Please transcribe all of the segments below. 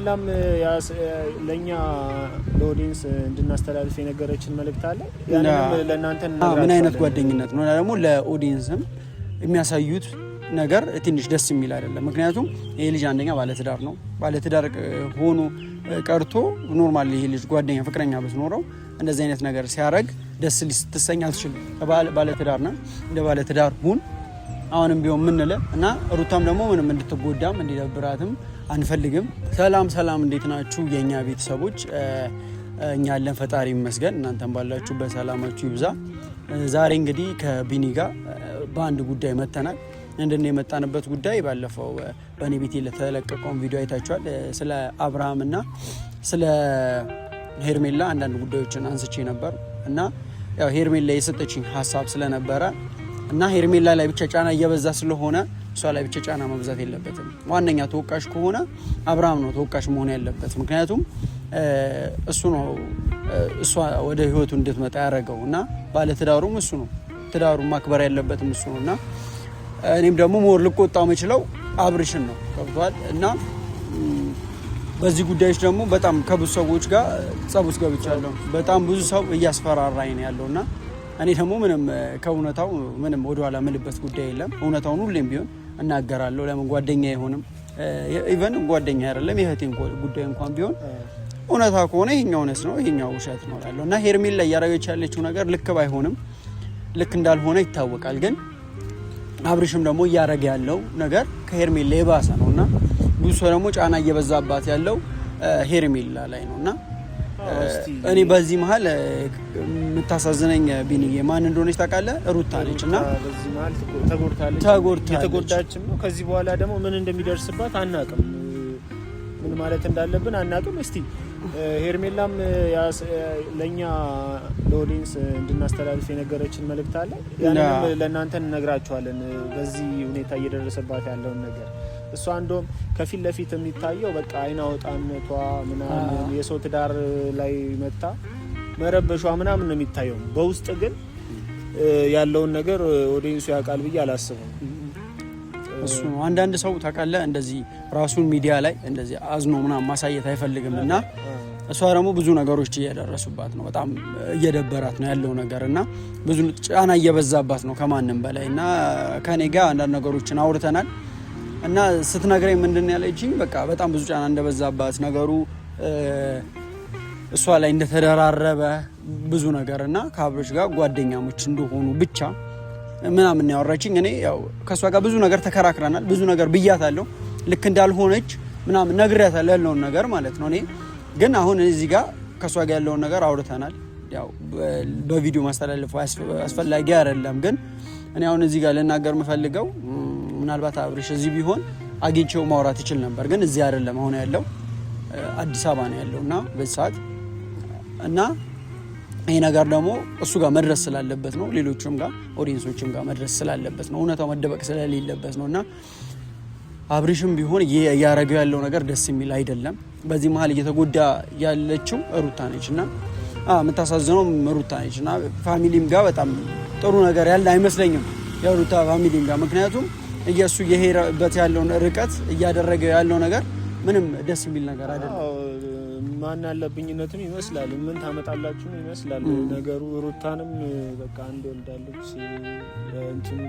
ለም ለኛ ለኦዲየንስ እንድናስተላልፍ የነገረችን መልእክት አለ ያንንም ለእናንተ ምን አይነት ጓደኝነት ነው ደግሞ ለኦዲየንስም የሚያሳዩት ነገር ትንሽ ደስ የሚል አይደለም ምክንያቱም ይሄ ልጅ አንደኛ ባለትዳር ነው ባለትዳር ሆኖ ቀርቶ ኖርማሊ ይሄ ልጅ ጓደኛ ፍቅረኛ በስኖረው እንደዚህ አይነት ነገር ሲያረግ ደስ ሊስተሰኛ አትችልም ባለትዳር ነው እንደ ባለትዳር ሁን አሁንም ቢሆን ምን ነለ እና ሩታም ደግሞ ምንም እንድትጎዳም እንዲደብራትም አንፈልግም ሰላም እንዴት ናችሁ የኛ ቤተሰቦች እኛ ያለን ፈጣሪ ይመስገን እናንተም ባላችሁ በሰላማችሁ ይብዛ ዛሬ እንግዲህ ከቢኒ ጋር በአንድ ጉዳይ መተናል እንደነ የመጣንበት ጉዳይ ባለፈው በኔ ቤት ለተለቀቀው ቪዲዮ አይታችኋል ስለ አብርሃም እና ስለ ሄርሜላ አንዳንድ ጉዳዮችን አንስቼ ነበር እና ያው ሄርሜላ የሰጠችኝ ሐሳብ ስለነበረ እና ሄርሜላ ላይ ብቻ ጫና እየበዛ ስለሆነ እሷ ላይ ብቻ ጫና መብዛት የለበትም ዋነኛ ተወቃሽ ከሆነ አብርሃም ነው ተወቃሽ መሆን ያለበት ምክንያቱም እሱ ነው እሷ ወደ ህይወቱ እንድትመጣ ያረጋውና ባለትዳሩም እሱ ነው ትዳሩን ማክበር ያለበትም እሱ ነውና እኔም ደግሞ ሞር ልቆጣው የምችለው አብርሽን ነው ከብቷል እና በዚህ ጉዳዮች ደግሞ በጣም ከብዙ ሰዎች ጋር ጸቡስ ገብቻለሁ በጣም ብዙ ሰው እያስፈራራኝ ነው ያለውና እኔ ደግሞ ምንም ከእውነታው ምንም ወደ ኋላ ምልበት ጉዳይ የለም እውነታውን ሁሌም ቢሆን እናገራለሁ ለምን ጓደኛ አይሆንም ኢቭን ጓደኛ አይደለም የህቴን ጉዳይ እንኳን ቢሆን እውነታ ከሆነ ይሄኛው እውነት ነው ይሄኛው ውሸት ነው ያለው እና ሄርሜላ ያያረገች ያለችው ነገር ልክ ባይሆንም ልክ እንዳልሆነ ይታወቃል ግን አብርሽም ደግሞ ያያረገ ያለው ነገር ከሄርሜላ የባሰ ነውና ብዙ ሰው ደግሞ ጫና እየበዛባት ያለው ሄርሜላ ላይ ነውና እኔ በዚህ መሃል የምታሳዝነኝ ቢኒዬ ማን እንደሆነች ታውቃለህ ሩታ ነችና በዚህ መሃል ተጎድታለች የተጎዳችም ነው ከዚህ በኋላ ደግሞ ምን እንደሚደርስባት አናውቅም ምን ማለት እንዳለብን አናውቅም እስቲ ሄርሜላም ለኛ ለኦዲየንስ እንድናስተላልፍ የነገረችን መልእክት አለ ያንንም ለእናንተ እንነግራችኋለን በዚህ ሁኔታ እየደረሰባት ያለውን ነገር እሷ እንደውም ከፊት ለፊት የሚታየው በቃ አይና ወጣነቷ ምናምን የሰው ትዳር ላይ መጣ መረበሿ ምናምን ነው የሚታየው በውስጥ ግን ያለውን ነገር ኦዲየንሱ ያውቃል ብዬ አላስብም እሱ አንዳንድ ሰው ታውቃለህ እንደዚህ ራሱን ሚዲያ ላይ እንደዚህ አዝኖ ምናምን ማሳየት አይፈልግምና እሷ ደግሞ ብዙ ነገሮች እየደረሱባት ነው በጣም እየደበራት ነው ያለው ነገርና ብዙ ጫና እየበዛባት ነው ከማንም በላይና ከኔ ጋር አንዳንድ ነገሮችን አውርተናል እና ስትነግረኝ ምንድነው ያለችኝ በቃ በጣም ብዙ ጫና እንደበዛባት ነገሩ እሷ ላይ እንደተደራረበ ብዙ ነገርና ከአብርሽ ጋር ጓደኛሞች እንደሆኑ ብቻ ምናምን ያወራችኝ እኔ ያው ከሷ ጋር ብዙ ነገር ተከራክረናል ብዙ ነገር ብያታለሁ ልክ እንዳልሆነች ምናምን ነግሬያታለሁ ያለውን ነገር ማለት ነው እኔ ግን አሁን እዚህ ጋር ከሷ ጋር ያለውን ነገር አውርተናል ያው በቪዲዮ ማስተላለፍ አስፈላጊ አይደለም ግን እኔ አሁን እዚህ ጋር ልናገር የምፈልገው ምናልባት አብርሽ እዚህ ቢሆን አግኝቼው ማውራት ይችል ነበር ግን እዚህ አይደለም አሁን ያለው አዲስ አበባ ነው ያለውና በሰዓት እና ይሄ ነገር ደግሞ እሱ ጋር መድረስ ስላለበት ነው ሌሎችም ጋር ኦዲየንሶችም ጋር መድረስ ስላለበት ነው እውነታው መደበቅ ስለሌለበት ነውና አብርሽም ቢሆን ያያረገው ያለው ነገር ደስ የሚል አይደለም በዚህ መሃል እየተጎዳ ያለችው ሩታ ነችና የምታሳዝነው ሩታ ነችና ፋሚሊም ጋር በጣም ጥሩ ነገር ያለ አይመስለኝም የሩታ ፋሚሊም ጋር ምክንያቱም እየሱ የሄረበት ያለው ርቀት እያደረገ ያለው ነገር ምንም ደስ የሚል ነገር አይደለም ማን ያለብኝነትም ይመስላል ምን ታመጣላችሁ ይመስላል ነገሩ ሩታንም በቃ አንድ ወልዳለች እንትኑ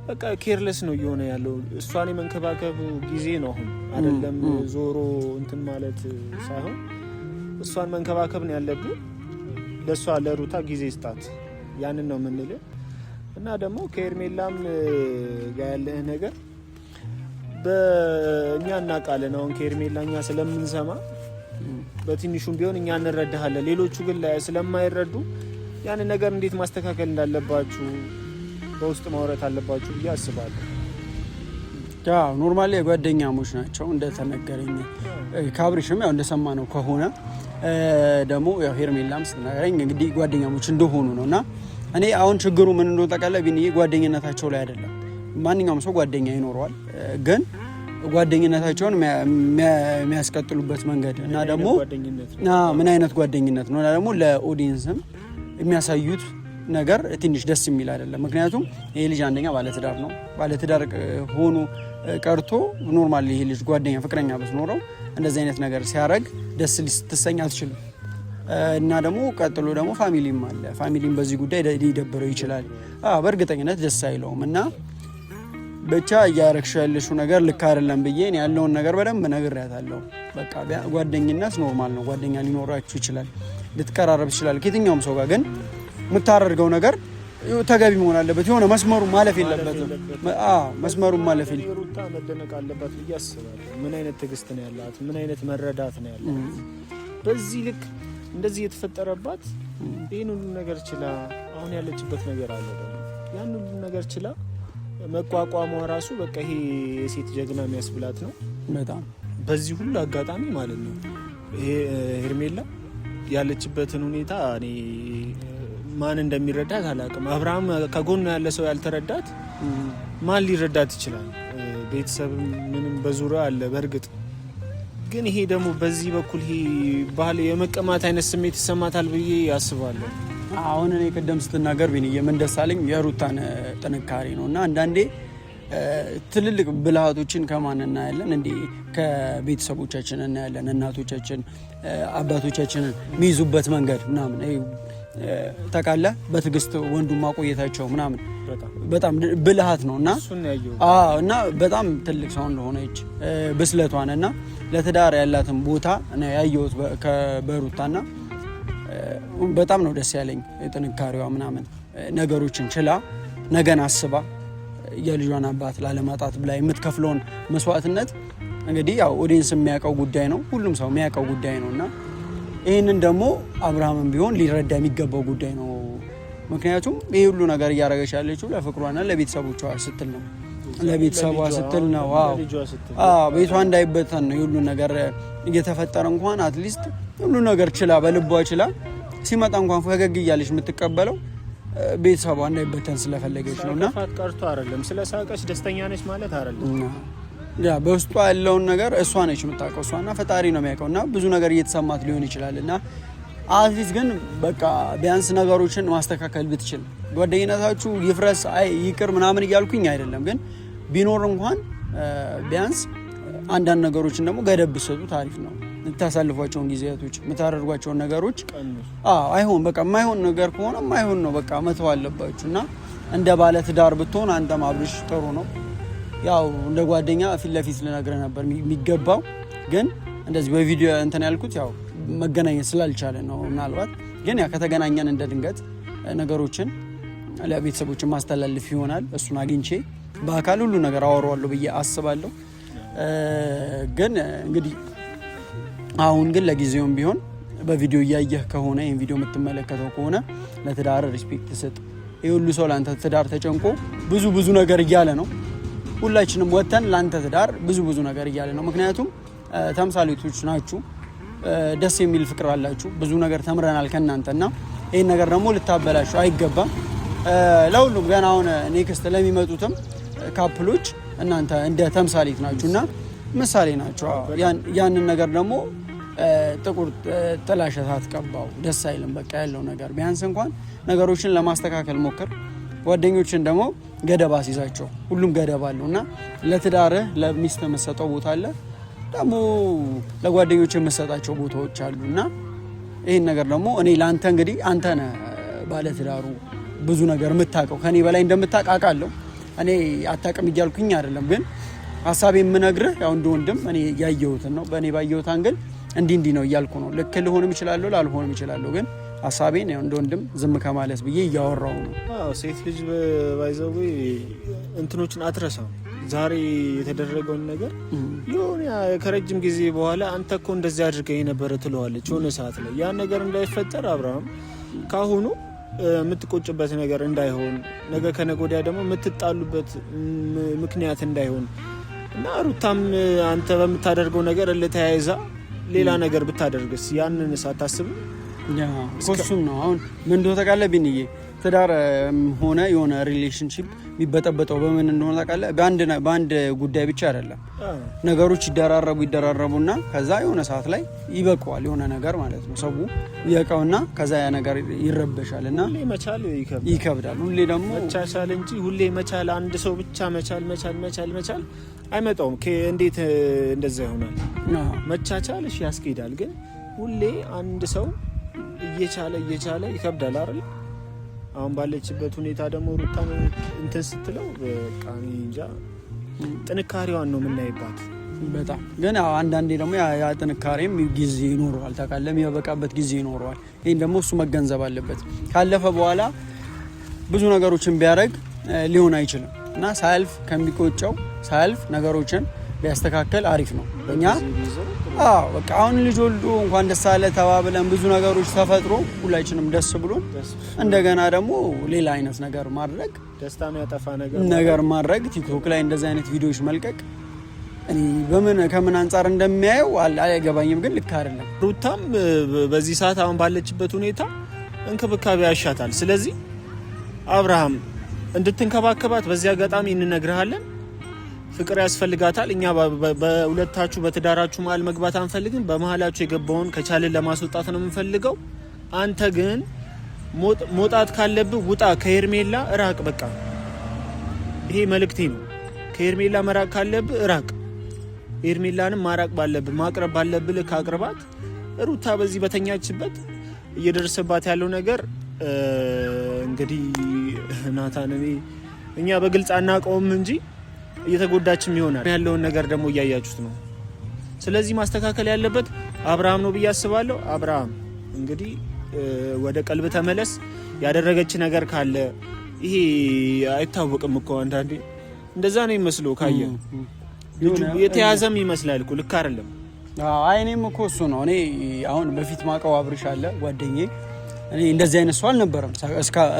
በቃ ኬርለስ ነው እየሆነ ያለው እሷን መንከባከብ ጊዜ ነው አሁን አይደለም ዞሮ እንትን ማለት ሳይሆን እሷን መንከባከብ ነው ያለብን ለሷ ለሩታ ጊዜ ስጣት ያንን ነው የምንለው እና ደግሞ ከሄርሜላም ጋር ያለ ነገር በእኛ እናቃለን አሁን ከሄርሜላኛ ስለምንሰማ በትንሹም ቢሆን እኛ እንረዳሃለን ሌሎቹ ግን ስለማይረዱ ያን ነገር እንዴት ማስተካከል እንዳለባችሁ በውስጥ ማውራት አለባችሁ ብዬ አስባለሁ ያው ኖርማሊ የጓደኛሞች ናቸው እንደተነገረኝ ካብሪሽም ያው እንደሰማነው ከሆነ ደግሞ ያው ሄርሜላም ስትነግረኝ እንግዲህ ጓደኛሞች እንደሆኑ ነውና እኔ አሁን ችግሩ ምን እንደሆነ ታውቃለህ ቢኒ ጓደኝነታቸው ላይ አይደለም ማንኛውም ሰው ጓደኛ ይኖረዋል ግን ጓደኝነታቸውን የሚያስቀጥሉበት መንገድ እና ደግሞ ምን አይነት ጓደኝነት ነው እና ደግሞ ለኦዲየንስም የሚያሳዩት ነገር ትንሽ ደስ የሚል አይደለም ምክንያቱም ይሄ ልጅ አንደኛ ባለትዳር ነው ባለትዳር ሆኖ ቀርቶ ኖርማሊ ይሄ ልጅ ጓደኛ ፍቅረኛ በስኖረው እንደዚህ አይነት ነገር ሲያረግ ደስ ልትሰኝ አትችልም። እና ደግሞ ቀጥሎ ደግሞ ፋሚሊም አለ። ፋሚሊም በዚህ ጉዳይ ሊደብረው ይችላል። በእርግጠኝነት ደስ አይለውም። እና ብቻ እያረግሽው ያለሽው ነገር ልክ አይደለም ብዬ ያለውን ነገር በደንብ ነግሬያታለሁ። በቃ ጓደኝነት ኖርማል ነው። ጓደኛ ሊኖራችሁ ይችላል፣ ልትቀራረብ ይችላል ከየትኛውም ሰው ጋር። ግን የምታደርገው ነገር ተገቢ መሆን አለበት። የሆነ መስመሩን ማለፍ የለበትም። መስመሩን ማለፍ ሩታ መደነቅ አለባት ብዬ አስባለሁ። ምን አይነት ትዕግስት ነው ያላት? ምን አይነት መረዳት ነው ያላት? በዚህ ልክ እንደዚህ የተፈጠረባት ይህን ሁሉ ነገር ችላ አሁን ያለችበት ነገር አለ። ያን ሁሉ ነገር ችላ መቋቋሟ ራሱ በቃ ይሄ የሴት ጀግና የሚያስብላት ነው በጣም። በዚህ ሁሉ አጋጣሚ ማለት ነው ይሄ ሄርሜላ ያለችበትን ሁኔታ እኔ ማን እንደሚረዳት አላውቅም። አብርሃም ከጎኑ ያለ ሰው ያልተረዳት ማን ሊረዳት ይችላል? ቤተሰብ ምንም በዙሪያ አለ በእርግጥ ግን ይሄ ደግሞ በዚህ በኩል ይሄ ባህል የመቀማት አይነት ስሜት ይሰማታል ብዬ አስባለሁ። አሁን እኔ ቅድም ስትናገር ቢንዬ ምን ደስ አለኝ የሩታን ጥንካሬ ነው። እና አንዳንዴ ትልልቅ ብልሃቶችን ከማን እናያለን እንዴ? ከቤተሰቦቻችን እናያለን። እናቶቻችን አባቶቻችንን የሚይዙበት መንገድ ምናምን ታውቃለህ፣ በትዕግስት ወንዱን ማቆየታቸው ምናምን በጣም ብልሃት ነው። እና በጣም ትልቅ ሰው እንደሆነች ብስለቷን እና ለትዳር ያላትን ቦታ ያየሁት በሩታና በጣም ነው ደስ ያለኝ። ጥንካሬዋ ምናምን ነገሮችን ችላ ነገን አስባ የልጇን አባት ላለማጣት ብላ የምትከፍለውን መስዋዕትነት እንግዲህ ያው ኦዲየንስ የሚያውቀው ጉዳይ ነው፣ ሁሉም ሰው የሚያውቀው ጉዳይ ነው። እና ይህንን ደግሞ አብርሃምም ቢሆን ሊረዳ የሚገባው ጉዳይ ነው። ምክንያቱም ይህ ሁሉ ነገር እያደረገች ያለችው ለፍቅሯና ለቤተሰቦቿ ስትል ነው፣ ለቤተሰቧ ስትል ነው። ቤቷ እንዳይበተን ነው ሁሉ ነገር እየተፈጠረ እንኳን አትሊስት ሁሉ ነገር ችላ በልቧ ችላ ሲመጣ እንኳን ፈገግ እያለች የምትቀበለው ቤተሰቧ እንዳይበተን ስለፈለገች ነው። እና ቀርቶ አይደለም ስለሳቀች ደስተኛ ነች ማለት አይደለም። በውስጧ ያለውን ነገር እሷ ነች የምታውቀው፣ እሷና ፈጣሪ ነው የሚያውቀው። እና ብዙ ነገር እየተሰማት ሊሆን ይችላል። እና አትሊስት ግን በቃ ቢያንስ ነገሮችን ማስተካከል ብትችል፣ ጓደኝነታችሁ ይፍረስ ይቅር ምናምን እያልኩኝ አይደለም፣ ግን ቢኖር እንኳን ቢያንስ አንዳንድ ነገሮችን ደግሞ ገደብ ብትሰጡት አሪፍ ነው። የምታሳልፏቸውን ጊዜያቶች የምታደርጓቸውን ነገሮች አይሆን በቃ የማይሆን ነገር ከሆነ የማይሆን ነው በቃ መተው አለባችሁ። እና እንደ ባለ ትዳር ብትሆን አንተም አብርሽ ጥሩ ነው። ያው እንደ ጓደኛ ፊት ለፊት ልነግርህ ነበር የሚገባው፣ ግን እንደዚህ በቪዲዮ እንትን ያልኩት ያው መገናኘት ስላልቻለ ነው። ምናልባት ግን ያ ከተገናኘን እንደ ድንገት ነገሮችን ለቤተሰቦችን ማስተላለፍ ይሆናል። እሱን አግኝቼ በአካል ሁሉ ነገር አወራዋለሁ ብዬ አስባለሁ። ግን እንግዲህ አሁን ግን ለጊዜውም ቢሆን በቪዲዮ እያየህ ከሆነ ይህን ቪዲዮ የምትመለከተው ከሆነ ለትዳር ሪስፔክት ስጥ። ይህ ሁሉ ሰው ለአንተ ትዳር ተጨንቆ ብዙ ነገር እያለ ነው። ሁላችንም ወጥተን ለአንተ ትዳር ብዙ ነገር እያለ ነው። ምክንያቱም ተምሳሌቶች ናችሁ፣ ደስ የሚል ፍቅር አላችሁ፣ ብዙ ነገር ተምረናል ከእናንተ እና ይህን ነገር ደግሞ ልታበላሹ አይገባም። ለሁሉም ገና አሁን ኔክስት ለሚመጡትም ካፕሎች እናንተ እንደ ተምሳሌት ናችሁ እና ምሳሌ ናቸው። ያንን ነገር ደግሞ ጥቁር ጥላሸት አትቀባው፣ ደስ አይልም። በቃ ያለው ነገር ቢያንስ እንኳን ነገሮችን ለማስተካከል ሞክር። ጓደኞችን ደግሞ ገደብ አስይዛቸው። ሁሉም ገደብ አለው እና ለትዳርህ ለሚስት የምትሰጠው ቦታ አለ፣ ደግሞ ለጓደኞች የምትሰጣቸው ቦታዎች አሉ እና ይህን ነገር ደግሞ እኔ ለአንተ እንግዲህ አንተ ነህ ባለትዳሩ ብዙ ነገር የምታውቀው ከኔ በላይ እንደምታውቅ አውቃለሁ። እኔ አታውቅም እያልኩኝ አይደለም፣ ግን ሀሳቤ የምነግርህ ያው እንደ ወንድም እኔ ያየሁትን ነው። በእኔ ባየሁት አንግል እንዲህ ነው እያልኩ ነው። ልክ ልሆንም እችላለሁ ላልሆንም እችላለሁ፣ ግን ሀሳቤን ያው እንደ ወንድም ዝም ከማለት ብዬ እያወራሁ ነው። ሴት ልጅ ባይዘው እንትኖችን አትረሳም። ዛሬ የተደረገውን ነገር የሆነ ከረጅም ጊዜ በኋላ አንተ እኮ እንደዚህ አድርገህ የነበረ ትለዋለች የሆነ ሰዓት ላይ። ያን ነገር እንዳይፈጠር አብርሃም ካሁኑ የምትቆጭበት ነገር እንዳይሆን፣ ነገ ከነገ ወዲያ ደግሞ የምትጣሉበት ምክንያት እንዳይሆን እና ሩታም አንተ በምታደርገው ነገር ለተያይዛ ሌላ ነገር ብታደርግስ ያንን ሳታስብ ኮሱም ነው። አሁን ምን እንደሆነ ተቃለ ቢንዬ ትዳር ሆነ የሆነ ሪሌሽንሺፕ የሚበጠበጠው በምን እንደሆነ ታውቃለህ? በአንድ ጉዳይ ብቻ አይደለም። ነገሮች ይደራረቡና ከዛ የሆነ ሰዓት ላይ ይበቃዋል የሆነ ነገር ማለት ነው። ሰው ይበቃውና ከዛ ያ ነገር ይረበሻል እና ሁሌ መቻል ይከብዳል። ሁሌ ደግሞ መቻቻል እንጂ ሁሌ መቻል አንድ ሰው ብቻ መቻል አይመጣውም። እንዴት እንደዛ ይሆናል? መቻቻል እሺ ያስኬዳል፣ ግን ሁሌ አንድ ሰው እየቻለ ይከብዳል አይደል? አሁን ባለችበት ሁኔታ ደግሞ ሩታን እንትን ስትለው በቃ እንጃ ጥንካሬዋን ነው የምናይባት። በጣም ግን አንዳንዴ ደግሞ ያ ጥንካሬም ጊዜ ይኖረዋል ታውቃለህ፣ የሚያበቃበት ጊዜ ይኖረዋል። ይሄን ደግሞ እሱ መገንዘብ አለበት። ካለፈ በኋላ ብዙ ነገሮችን ቢያደርግ ሊሆን አይችልም እና ሳያልፍ ከሚቆጨው ሳያልፍ ነገሮችን ቢያስተካከል አሪፍ ነው። እኛ በቃ አሁን ልጅ ወልዶ እንኳን ደስ አለ ተባብለን ብዙ ነገሮች ተፈጥሮ ሁላችንም ደስ ብሎን እንደገና ደግሞ ሌላ አይነት ነገር ማድረግ ደስታን ያጠፋ ነገር ማድረግ ቲክቶክ ላይ እንደዚህ አይነት ቪዲዮዎች መልቀቅ እኔ ከምን አንጻር እንደሚያየው አይገባኝም፣ ግን ልክ አይደለም። ሩታም በዚህ ሰዓት አሁን ባለችበት ሁኔታ እንክብካቤ ያሻታል። ስለዚህ አብርሃም እንድትንከባከባት በዚህ አጋጣሚ እንነግርሃለን። ፍቅር ያስፈልጋታል። እኛ በሁለታችሁ በትዳራችሁ መሀል መግባት አንፈልግም። በመሀላችሁ የገባውን ከቻልን ለማስወጣት ነው የምንፈልገው። አንተ ግን መውጣት ካለብህ ውጣ፣ ከሄርሜላ እራቅ። በቃ ይሄ መልእክቴ ነው። ከሄርሜላ መራቅ ካለብህ እራቅ። ሄርሜላንም ማራቅ ባለብህ ማቅረብ ባለብህ ልክ አቅርባት። ሩታ በዚህ በተኛችበት እየደረሰባት ያለው ነገር እንግዲህ ናታን እኛ በግልጽ አናውቀውም እንጂ እየተጎዳችም ይሆናል። ያለውን ነገር ደግሞ እያያችሁት ነው። ስለዚህ ማስተካከል ያለበት አብርሃም ነው ብዬ አስባለሁ። አብርሃም እንግዲህ ወደ ቀልብ ተመለስ። ያደረገች ነገር ካለ ይሄ አይታወቅም እኮ አንዳንዴ እንደዛ ነው የሚመስለው። ካየ የተያዘም ይመስላል እኮ ልክ አይደለም። አይኔም እኮ እሱ ነው። እኔ አሁን በፊት ማቀው አብርሽ አለ ጓደኛዬ፣ እኔ እንደዚህ አይነት ሰው አልነበረም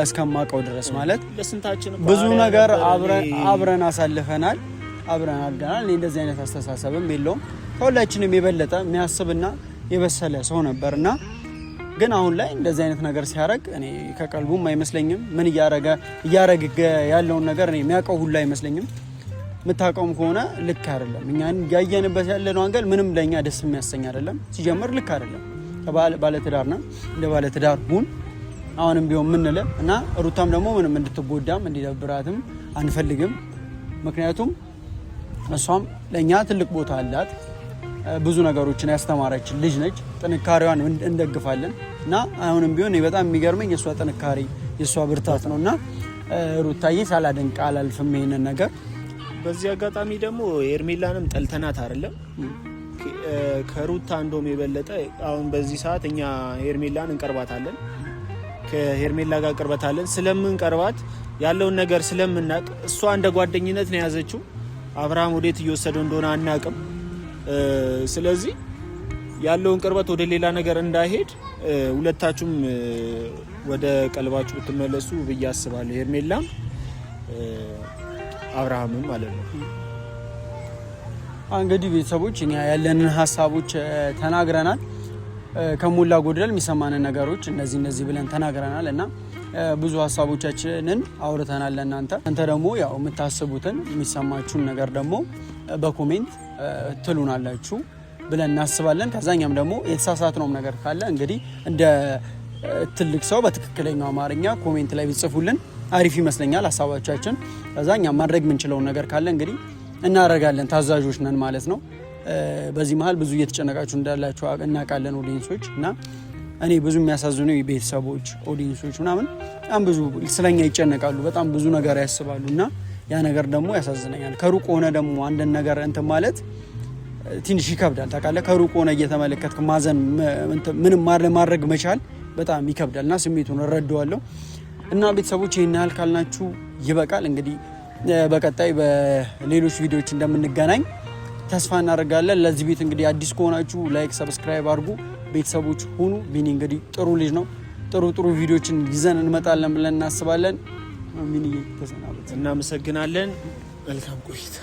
እስከማቀው ድረስ ማለት ብዙ ነገር አብረን አሳልፈናል፣ አብረን አድገናል። እኔ እንደዚህ አይነት አስተሳሰብም የለውም። ከሁላችንም የበለጠ የሚያስብና የበሰለ ሰው ነበርና ግን አሁን ላይ እንደዚህ አይነት ነገር ሲያረግ እኔ ከቀልቡም አይመስለኝም። ምን እያረገ ያለውን ነገር እኔ የሚያውቀው ሁሉ አይመስለኝም። የምታውቀውም ከሆነ ልክ አይደለም። እኛን ያየንበት ያለነው አንገል ምንም ለኛ ደስ የሚያሰኝ አይደለም። ሲጀምር ልክ አይደለም። ባለትዳር ነን፣ እንደ ባለትዳር ሁን አሁንም ቢሆን ምንለ እና ሩታም ደግሞ ምንም እንድትጎዳም እንዲደብራትም አንፈልግም። ምክንያቱም እሷም ለኛ ትልቅ ቦታ አላት። ብዙ ነገሮችን ያስተማረች ልጅ ነች። ጥንካሬዋን እንደግፋለን እና አሁንም ቢሆን በጣም የሚገርመኝ የሷ ጥንካሬ የሷ ብርታት ነውና ሩታዬ ሳላደንቅ አላልፍም ይሄንን ነገር። በዚህ አጋጣሚ ደግሞ ሄርሜላንም ጠልተናት አይደለም ከሩታ እንደውም የበለጠ አሁን በዚህ ሰዓት እኛ ሄርሜላን እንቀርባታለን፣ ከሄርሜላ ጋር ቅርበታለን። ስለምንቀርባት ያለውን ነገር ስለምናቅ እሷ እንደ ጓደኝነት ነው የያዘችው። አብርሃም ወዴት እየወሰደው እንደሆነ አናቅም። ስለዚህ ያለውን ቅርበት ወደ ሌላ ነገር እንዳይሄድ ሁለታችሁም ወደ ቀልባችሁ ብትመለሱ ብዬ አስባለሁ። ሄርሜላም አብርሃምም ማለት ነው። እንግዲህ ቤተሰቦች እኛ ያለንን ሀሳቦች ተናግረናል። ከሞላ ጎደል የሚሰማንን ነገሮች እነዚህ ብለን ተናግረናል እና ብዙ ሀሳቦቻችንን አውርተናል ለእናንተ። አንተ ደግሞ ያው የምታስቡትን የሚሰማችሁን ነገር ደግሞ በኮሜንት ትሉናላችሁ ብለን እናስባለን። ከዛኛም ደግሞ የተሳሳትነውም ነገር ካለ እንግዲህ እንደ ትልቅ ሰው በትክክለኛው አማርኛ ኮሜንት ላይ ብጽፉልን አሪፍ ይመስለኛል ሀሳባቻችን። ከዛኛም ማድረግ የምንችለውን ነገር ካለ እንግዲህ እናደርጋለን። ታዛዦች ነን ማለት ነው። በዚህ መሀል ብዙ እየተጨነቃችሁ እንዳላችሁ እናውቃለን ኦዲየንሶች እና እኔ ብዙ የሚያሳዝኑ ቤተሰቦች ኦዲየንሶች ምናምን በጣም ብዙ ስለኛ ይጨነቃሉ፣ በጣም ብዙ ነገር ያስባሉ እና ያ ነገር ደግሞ ያሳዝነኛል። ከሩቅ ሆነ ደግሞ አንድን ነገር እንትን ማለት ትንሽ ይከብዳል ታውቃለህ። ከሩቅ ሆነ እየተመለከትክ ማዘን ምንም ማድረግ መቻል በጣም ይከብዳል እና ስሜቱን እረዳዋለሁ። እና ቤተሰቦች ይህን ያህል ካልናችሁ ይበቃል። እንግዲህ በቀጣይ በሌሎች ቪዲዮዎች እንደምንገናኝ ተስፋ እናደርጋለን። ለዚህ ቤት እንግዲህ አዲስ ከሆናችሁ ላይክ፣ ሰብስክራይብ አድርጉ፣ ቤተሰቦች ሁኑ። ቢኒ እንግዲህ ጥሩ ልጅ ነው። ጥሩ ቪዲዮዎችን ይዘን እንመጣለን ብለን እናስባለን። ሚኒ ተሰናበት። እናመሰግናለን። መልካም ቆይታ